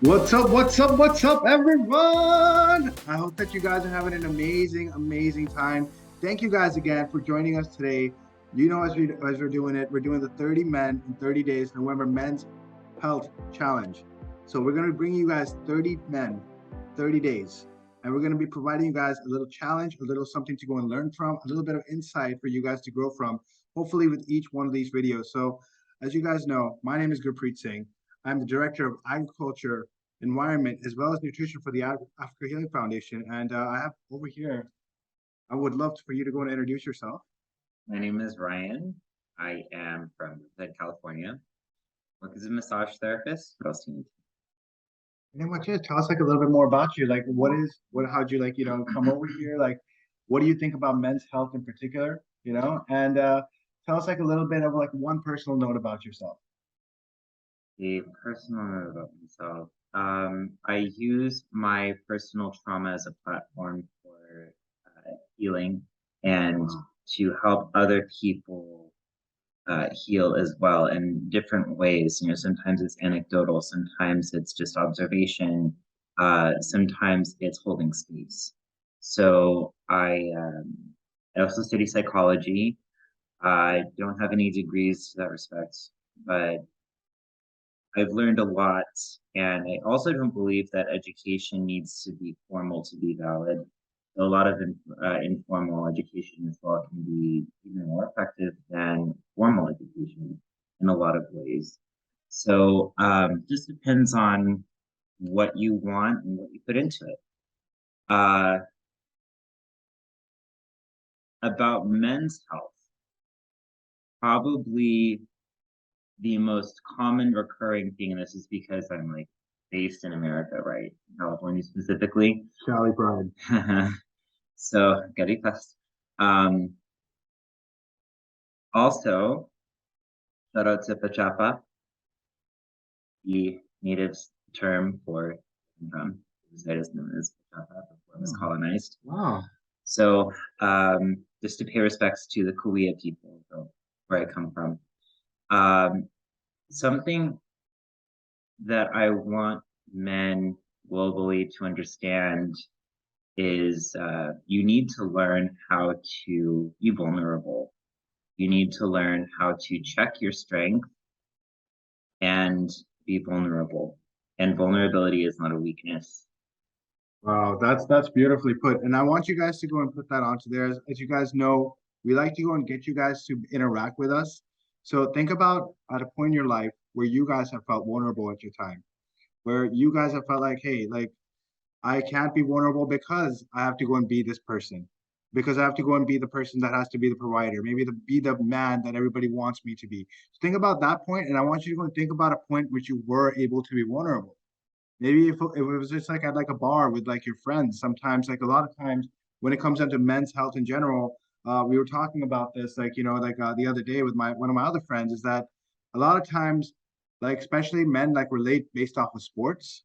What's up? What's up? What's up, everyone? I hope that you guys are having an amazing time. Thank you guys again for joining us today. As we're doing it, we're doing the 30 Men in 30 Days November Men's Health Challenge. So we're going to bring you guys 30 men, 30 days, and we're going to be providing you guys a little challenge, a little something to go and learn from, a little bit of insight for you guys to grow from, hopefully with each one of these videos. So as you guys know, my name is Gurpreet Singh. I'm the Director of Agriculture, Environment, as well as Nutrition for the Africa Healing Foundation. And I have over here, I would love for you to go and introduce yourself. My name is Ryan. I am from California. Work as a massage therapist. What else do you need? And then what you tell us like a little bit more about you. Like how'd you come over here? Like what do you think about men's health in particular? And tell us like a little bit of like one personal note about yourself. A personal note about myself. I use my personal trauma as a platform for healing and to help other people heal as well in different ways. Sometimes it's anecdotal, sometimes it's just observation, sometimes it's holding space. So I also study psychology. I don't have any degrees to that respect, but I've learned a lot, and I also don't believe that education needs to be formal to be valid. A lot of informal education as well can be even more effective than formal education in a lot of ways. So just depends on what you want and what you put into it. About men's health, probably the most common recurring thing, and this is because I'm like based in America, right? California specifically. Cali Pride. So gotta be fast. Also, shout out to Pachapa, the native term for the site is known as Pachapa before it was colonized. Wow. So just to pay respects to the Kuya people, where I come from. Something that I want men globally to understand is you need to learn how to be vulnerable. You need to learn how to check your strength and be vulnerable. And vulnerability is not a weakness. Wow, that's beautifully put. And I want you guys to go and put that onto there. As you guys know, we like to go and get you guys to interact with us. So think about at a point in your life where you guys have felt vulnerable at your time, where you guys have felt like, hey, like I can't be vulnerable because I have to go and be this person, because I have to go and be the person that has to be the provider, maybe be the man that everybody wants me to be. So think about that point, and I want you to go and think about a point which you were able to be vulnerable. Maybe if it was just like at like a bar with like your friends, sometimes like a lot of times when it comes down to men's health in general, we were talking about this the other day with my one of my other friends is that a lot of times like especially men like relate based off of sports.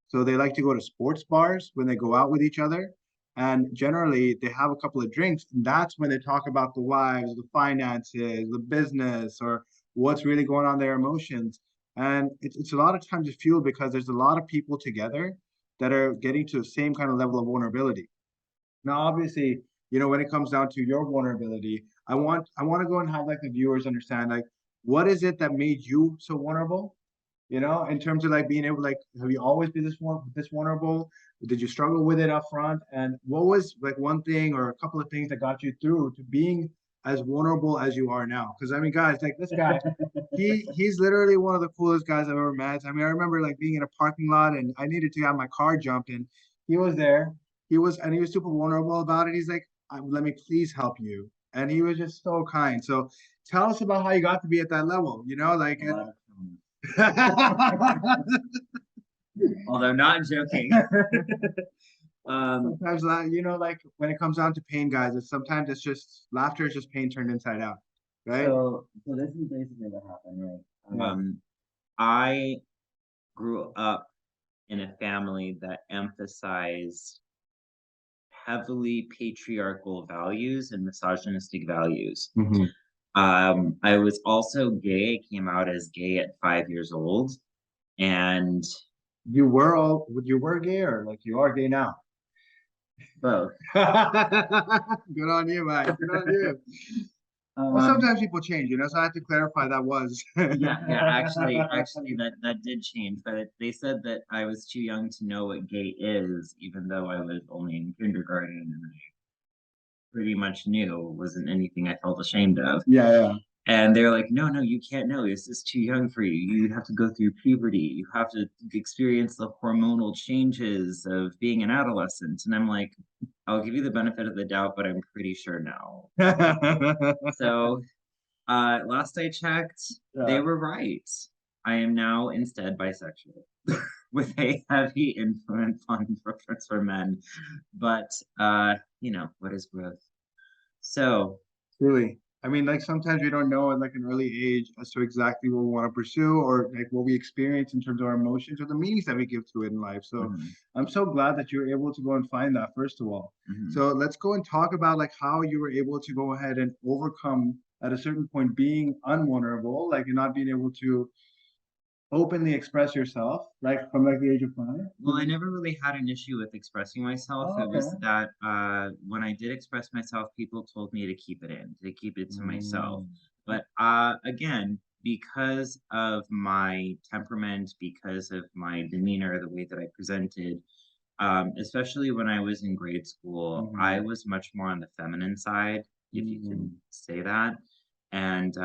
So they like to go to sports bars when they go out with each other. And generally they have a couple of drinks. And that's when they talk about the wives, the finances, the business, or what's really going on, their emotions. And it's a lot of times it's fueled because there's a lot of people together that are getting to the same kind of level of vulnerability. Now, obviously, when it comes down to your vulnerability, I want to go and have like the viewers understand like what is it that made you so vulnerable? In terms of like being able like have you always been this vulnerable? Did you struggle with it up front? And what was like one thing or a couple of things that got you through to being as vulnerable as you are now? Because I mean, guys, like this guy, he's literally one of the coolest guys I've ever met. I mean, I remember like being in a parking lot and I needed to have my car jumped, and he was there. He was super vulnerable about it. He's like, "Let me please help you," and he was just so kind. So tell us about how you got to be at that level. Although not joking. Sometimes, like when it comes down to pain, guys, sometimes it's just laughter is just pain turned inside out, right? So this is basically what happened, right? I grew up in a family that emphasized heavily patriarchal values and misogynistic values. Mm-hmm. I was also gay. I came out as gay at 5 years old. And you were gay, or like you are gay now? Both. Good on you, man. Good on you. Well, sometimes people change, so I have to clarify that was. Yeah, actually, that did change, but they said that I was too young to know what gay is, even though I was only in kindergarten and I pretty much knew it wasn't anything I felt ashamed of. Yeah, yeah. And they're like, no, you can't know. This is too young for you. You have to go through puberty. You have to experience the hormonal changes of being an adolescent. And I'm like, I'll give you the benefit of the doubt, but I'm pretty sure no. So last I checked, they were right. I am now instead bisexual with a heavy influence on preference for men. But what is growth? So Really. I mean, like sometimes we don't know at like an early age as to exactly what we want to pursue or like what we experience in terms of our emotions or the meanings that we give to it in life. So I'm so glad that you were able to go and find that, first of all. So let's go and talk about like how you were able to go ahead and overcome at a certain point being unvulnerable, like you're not being able to openly express yourself, like from like the age of 5. Well, I never really had an issue with expressing myself. Oh, It was okay. that when I did express myself, people told me to keep it in, to keep it to myself. But again, because of my temperament, because of my demeanor, the way that I presented, especially when I was in grade school, I was much more on the feminine side, if you can say that. And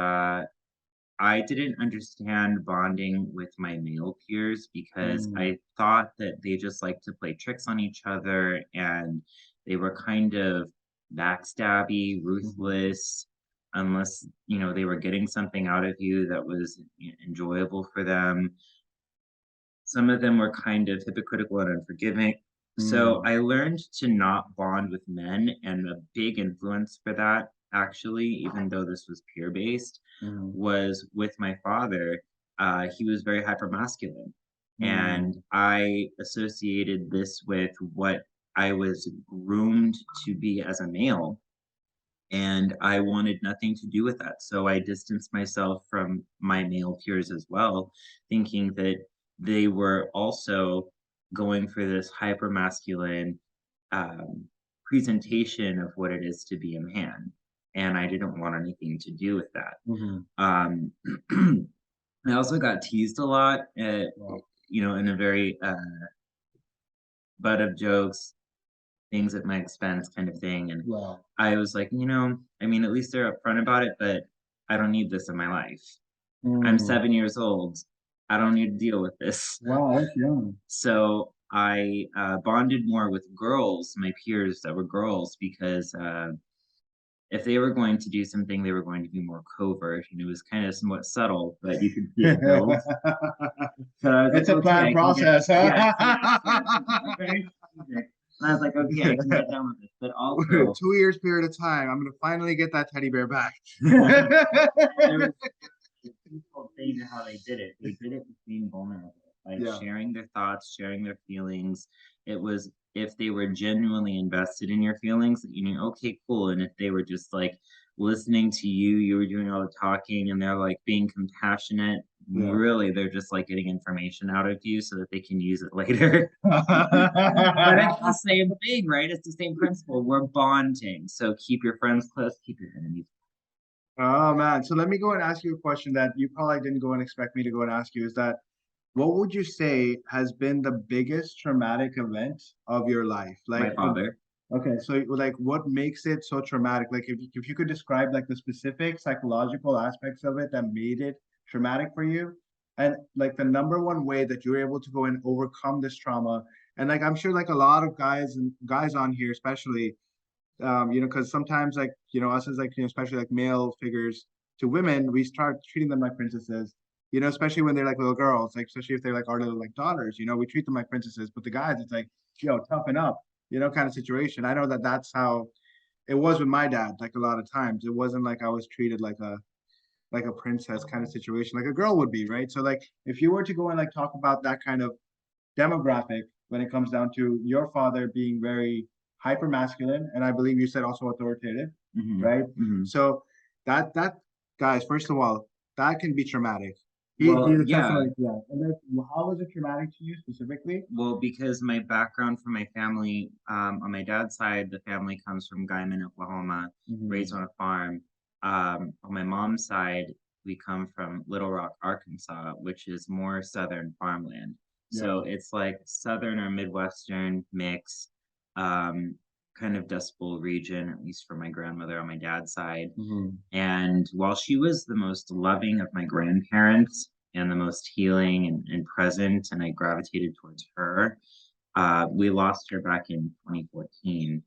I didn't understand bonding with my male peers because I thought that they just like to play tricks on each other and they were kind of backstabby, ruthless, unless, they were getting something out of you that was enjoyable for them. Some of them were kind of hypocritical and unforgiving. So I learned to not bond with men, and a big influence for that, actually, even though this was peer based, was with my father. He was very hypermasculine, and I associated this with what I was groomed to be as a male, and I wanted nothing to do with that. So I distanced myself from my male peers as well, thinking that they were also going for this hyper masculine um, presentation of what it is to be a man. And I didn't want anything to do with that. Um, I also got teased a lot, in a very butt of jokes, things at my expense kind of thing. And I was like, I mean, at least they're upfront about it, but I don't need this in my life. I'm 7 years old. I don't need to deal with this. Wow, that's young. So I bonded more with girls, my peers that were girls, because if they were going to do something, they were going to be more covert. And it was kind of somewhat subtle, but you could see it build. So I was It's like, a planned process, huh? Very strategic. And I was like, okay, I can get down with this. But also, 2 years period of time, I'm gonna finally get that teddy bear back. there was a twofold thing to how they did it. They did it with being vulnerable, like sharing their thoughts, sharing their feelings. It was if they were genuinely invested in your feelings, that you knew, okay, cool. And if they were just like listening to you, you were doing all the talking, and they're like being compassionate. Really, they're just like getting information out of you so that they can use it later. But it's the same thing, right? It's the same principle. We're bonding. So keep your friends close, keep your enemies. Oh man. So let me go and ask you a question that you probably didn't go and expect me to go and ask you, is that what would you say has been the biggest traumatic event of your life? My Like, father. okay, so like what makes it so traumatic? Like if you could describe like the specific psychological aspects of it that made it traumatic for you, and like the number one way that you're able to go and overcome this trauma. And like I'm sure like a lot of guys on here, especially because sometimes like us as like especially like male figures to women, we start treating them like princesses. Especially when they're like little girls, like especially if they're like our little like daughters, we treat them like princesses. But the guys, it's like, toughen up, kind of situation. I know that that's how it was with my dad. Like a lot of times, it wasn't like I was treated like a princess kind of situation, like a girl would be, right? So like if you were to go and like talk about that kind of demographic when it comes down to your father being very hyper masculine, and I believe you said also authoritative, right? So that guys, first of all, that can be traumatic. He Well, attested yeah. like that. And then how was it traumatic to you specifically? Well, because my background from my family, on my dad's side, the family comes from Guyman, Oklahoma, raised Mhm. on a farm. On my mom's side, we come from Little Rock, Arkansas, which is more southern farmland. Yeah. So it's like southern or Midwestern mix, um, kind of Dust Bowl region, at least for my grandmother on my dad's side. Mhm. And while she was the most loving of my grandparents and the most healing and present, and I gravitated towards her, we lost her back in 2014.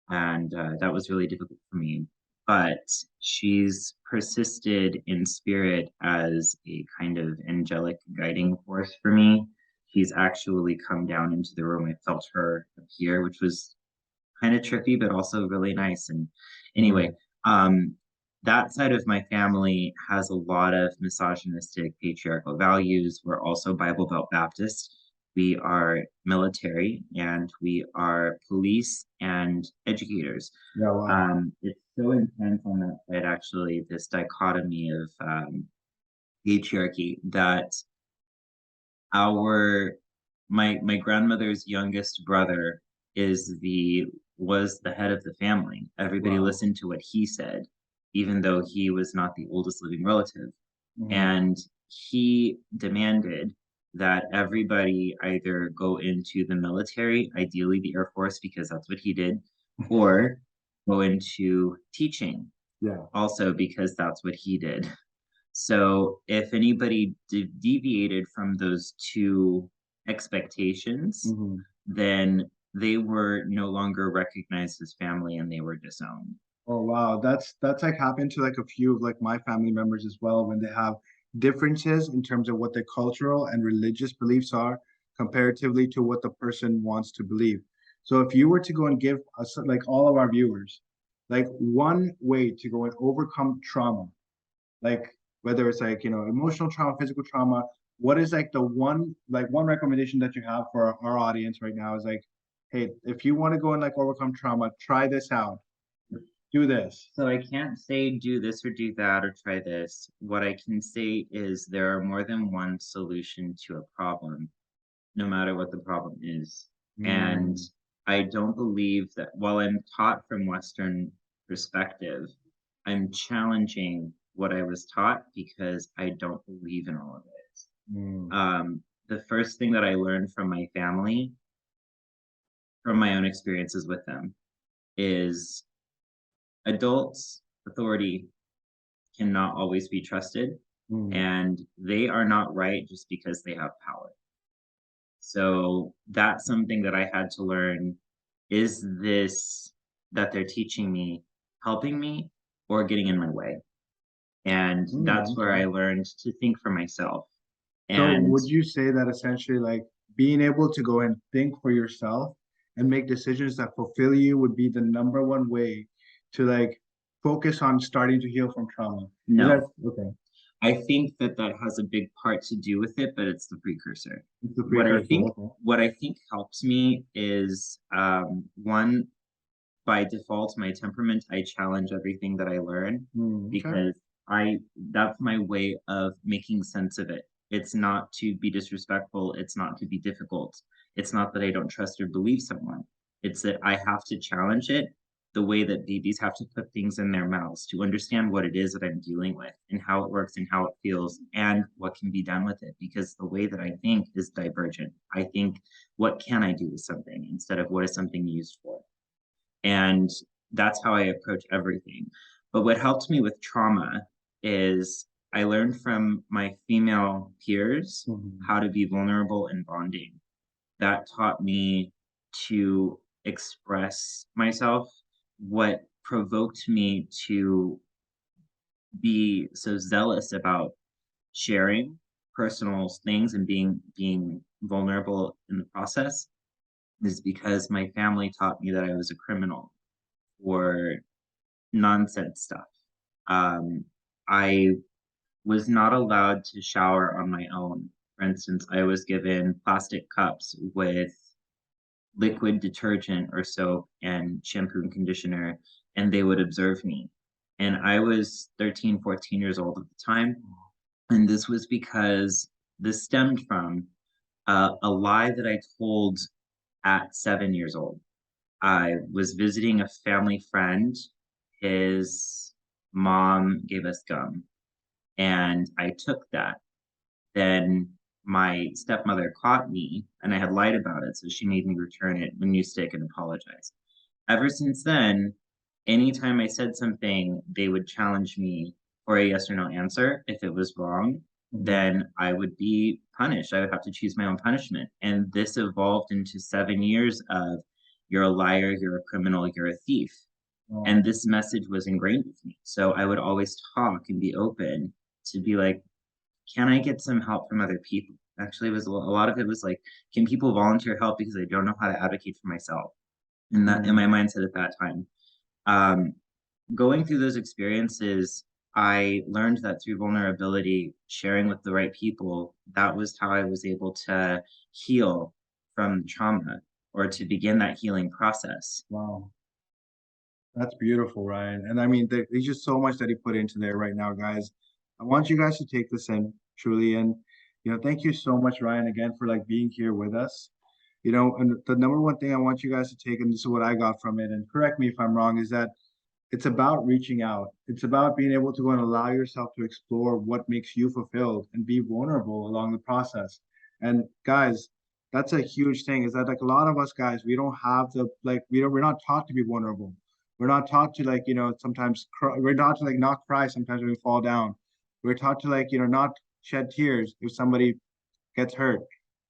And that was really difficult for me. But she's persisted in spirit as a kind of angelic guiding force for me. She's actually come down into the room. I felt her appear, which was kind of trippy, but also really nice. And anyway, Mhm. um, that side of my family has a lot of misogynistic patriarchal values. We're also Bible Belt Baptist. We are military and we are police and educators. Yeah, wow. It's so intense on that side, actually, this dichotomy of patriarchy that our my grandmother's youngest brother is the was the head of the family. Everybody Wow. listened to what he said, even though he was not the oldest living relative. Mhm. And he demanded that everybody either go into the military, ideally the Air Force, because that's what he did, or go into teaching, Yeah. also because that's what he did. So if anybody deviated from those two expectations, Mhm. then they were no longer recognized as family and they were disowned. Oh wow, that's like happened to like a few of like my family members as well when they have differences in terms of what their cultural and religious beliefs are comparatively to what the person wants to believe. So if you were to go and give us like all of our viewers like one way to go and overcome trauma, like whether it's like emotional trauma, physical trauma, what is like the one recommendation that you have for our audience right now is like, hey, if you want to go and like overcome trauma, try this out, do this. So I can't say do this or do that or try this. What I can say is there are more than one solution to a problem, no matter what the problem is. And Mm, I don't believe that while I'm taught from Western perspective, I'm challenging what I was taught because I don't believe in all of it. mm, The first thing that I learned from my family, from my own experiences with them, is adults' authority cannot always be trusted, mm. and they are not right just because they have power. So that's something that I had to learn. Is this that they're teaching me helping me or getting in my way? And that's where Okay. I learned to think for myself. So And would you say that essentially like being able to go and think for yourself and make decisions that fulfill you would be the number one way to like focus on starting to heal from trauma? Is that no, okay? I think that that has a big part to do with it, but it's the precursor. It's the What I precursor. think, Okay. what I think helps me is one, by default, my temperament, I challenge everything that I learn Okay. because I that's my way of making sense of it. It's not to be disrespectful, it's not to be difficult. It's not that I don't trust or believe someone. It's that I have to challenge it the way that babies have to put things in their mouths to understand what it is that I'm dealing with and how it works and how it feels and what can be done with it. Because the way that I think is divergent. I think, what can I do with something instead of what is something used for? And that's how I approach everything. But what helped me with trauma is I learned from my female peers Mhm. how to be vulnerable and bonding. That taught me to express myself. What provoked me to be so zealous about sharing personal things and being vulnerable in the process is because my family taught me that I was a criminal for nonsense stuff. Um, I was not allowed to shower on my own. For instance, I was given plastic cups with liquid detergent or soap and shampoo and conditioner, and they would observe me. And I was 13, 14 years old at the time. And this was because this stemmed from a lie that I told at 7 years old. I was visiting a family friend. His mom gave us gum, and I took that. Then my stepmother caught me, and I had lied about it, so she made me return it when you stick and apologize. Ever since then, anytime I said something, they would challenge me for a yes or no answer. If it was wrong, then I would be punished. I would have to choose my own punishment. And this evolved into 7 years of you're a liar, you're a criminal, you're a thief. And this message was ingrained with me. So I would always talk and be open to be like, can I get some help from other people? Actually, it was a lot of it was like, can people volunteer help because I don't know how to advocate for myself? And that in my mindset at that time. Um, Going through those experiences, I learned that through vulnerability, sharing with the right people, that was how I was able to heal from trauma or to begin that healing process. Wow. That's beautiful, Ryan. And I mean, there's just so much that he put into there right now, guys. I want you guys to take this in truly. And, thank you so much, Ryan, again, for like being here with us. And the number one thing I want you guys to take, and this is what I got from it, and correct me if I'm wrong, is that it's about reaching out. It's about being able to go and allow yourself to explore what makes you fulfilled and be vulnerable along the process. And guys, that's a huge thing is that like a lot of us guys, we don't have the like we're not taught to be vulnerable. We're not taught to like, sometimes cry, we're not to like not cry sometimes when we fall down. We're taught to like, not shed tears if somebody gets hurt,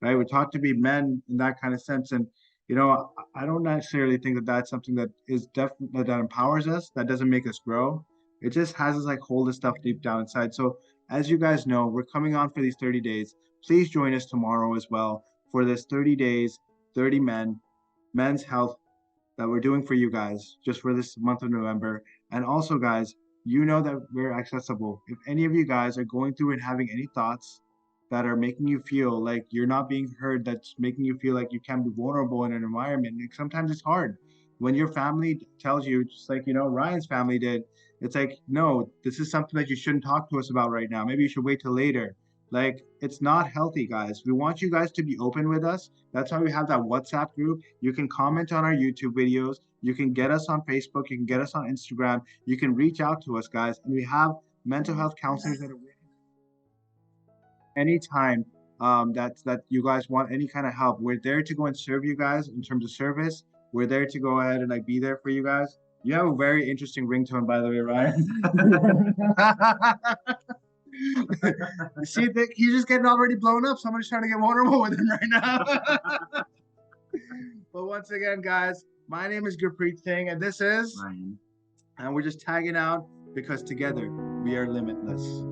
right? We're taught to be men in that kind of sense. And, I don't necessarily think that that's something that is definitely that empowers us, that doesn't make us grow. It just has us like hold this stuff deep down inside. So, as you guys know, we're coming on for these 30 days. Please join us tomorrow as well for this 30 days, 30 men's health that we're doing for you guys just for this month of November. And also, guys, you know that we're accessible. If any of you guys are going through and having any thoughts that are making you feel like you're not being heard, that's making you feel like you can't be vulnerable in an environment, like sometimes it's hard. When your family tells you, just like, Ryan's family did, it's like, no, this is something that you shouldn't talk to us about right now. Maybe you should wait till later. Like, it's not healthy, guys. We want you guys to be open with us. That's why we have that WhatsApp group. You can comment on our YouTube videos. You can get us on Facebook. You can get us on Instagram. You can reach out to us, guys. And we have mental health counselors that are waiting anytime that you guys want any kind of help. We're there to go and serve you guys in terms of service. We're there to go ahead and like be there for you guys. You have a very interesting ringtone, by the way, Ryan. See, he's just getting already blown up. Somebody's trying to get vulnerable with him right now. But once again, guys, my name is Gurpreet Singh, and this is Ryan. and we're just tagging out because together we are limitless.